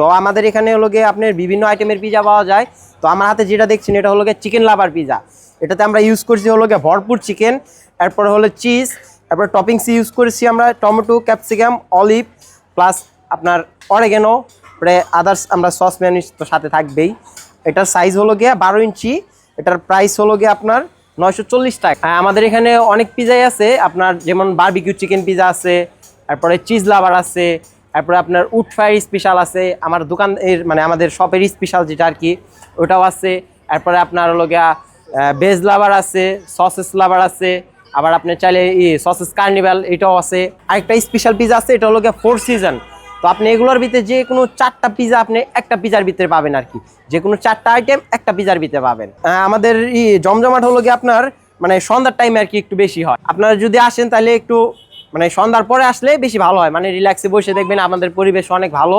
তো আমাদের এখানে হলো গিয়ে আপনার বিভিন্ন আইটেমের পিজা পাওয়া যায়। তো আমার হাতে যেটা দেখছেন এটা হলো গিয়ে চিকেন লাভার পিজা। এটাতে আমরা ইউজ করছি হলো গিয়ে ভরপুর চিকেন, এরপরে হলো চিজ, তারপরে টপিংস ইউজ করেছি আমরা টমেটো, ক্যাপসিকাম, অলিভ প্লাস আপনার অরেগেনো, পরে আদার্স আমরা সস ম্যানিস তো সাথে থাকবেই। এটার সাইজ হলো গিয়ে 12 ইঞ্চি। এটার প্রাইস হলো গিয়ে আপনার 940 টাকা। আমাদের এখানে অনেক পিজাই আছে, আপনার যেমন বারবিকিউ চিকেন পিজা আছে, তারপরে চিজ লাভার আছে, তারপরে আপনার উড ফায়ার স্পেশাল আছে, আমার দোকান মানে আমাদের শপের স্পেশাল যেটা আর কি ওটাও আছে। তারপরে আপনার হলো গিয়া ভেজ লাভার আছে, সসেস লাভার আছে, আবার আপনি চাইলে সসেস কার্নিভাল এটাও আছে। আরেকটা স্পেশাল পিজা আছে, এটা হলো গিয়া 4 সিজন। তো আপনি এগুলোর ভিতরে যে কোনো 4টা পিজা আপনি একটা পিজার ভিতরে পাবেন আর কি, যে কোনো 4টা আইটেম একটা পিজার ভিতরে পাবেন। আমাদের জমজমাট হলো গিয়ে আপনার মানে সন্ধ্যার টাইমে আর কি একটু বেশি হয়। আপনারা যদি আসেন তাহলে একটু মানে সন্ধ্যার পরে আসলে বেশি ভালো হয়, মানে রিল্যাক্সে বসে দেখবেন আমাদের পরিবেশ অনেক ভালো।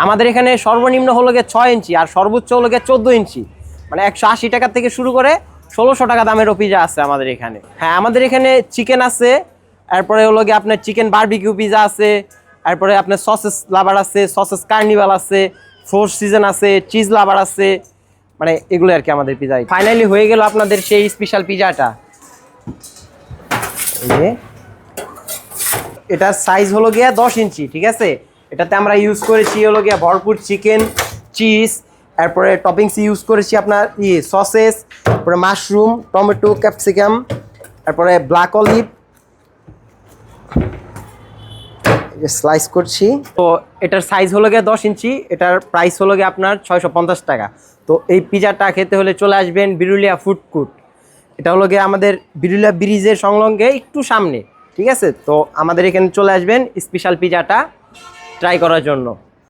আমাদের এখানে সর্বনিম্ন হলো গিয়ে 6 ইঞ্চি আর সর্বোচ্চ হলো গিয়ে 14 ইঞ্চি, মানে 180 টাকা থেকে শুরু করে 1600 টাকা দামেরও পিজা আছে আমাদের এখানে। হ্যাঁ, আমাদের এখানে চিকেন আছে, তারপরে হলো গিয়ে আপনার চিকেন বারবিকিউ পিজা আছে, তারপরে আপনার সসেস লাভার আছে, সসেস কার্নিভাল আছে, 4 সিজন আছে, চিজ লাভার আছে, মানে এগুলো আর কি আমাদের পিজা। ফাইনালি হয়ে গেল আপনাদের সেই স্পেশাল পিজাটা। এটার সাইজ হলো গিয়া 10 ইঞ্চি, ঠিক আছে। এটাতে আমরা ইউজ করেছি হলো গিয়া ভরপুর চিকেন, চিজ, তারপরে টপিংস ইউজ করেছি আপনার সসেস, তারপরে মাশরুম, টমেটো, ক্যাপসিকাম, তারপরে ব্ল্যাক অলিভ স্লাইস করছি। তো এটার সাইজ হলো গিয়ে 10 ইঞ্চি, এটার প্রাইস হলো গিয়ে আপনার 650 টাকা। তো এই পিজাটা খেতে হলে চলে আসবেন বিরুলিয়া ফুড কোর্ট। এটা হলো গিয়ে আমাদের বিরুলিয়া ব্রিজের সংলগ্নে একটু সামনে, ঠিক আছে। তো আমাদের এখানে চলে আসবেন স্পেশাল পিজাটা ট্রাই করার জন্য।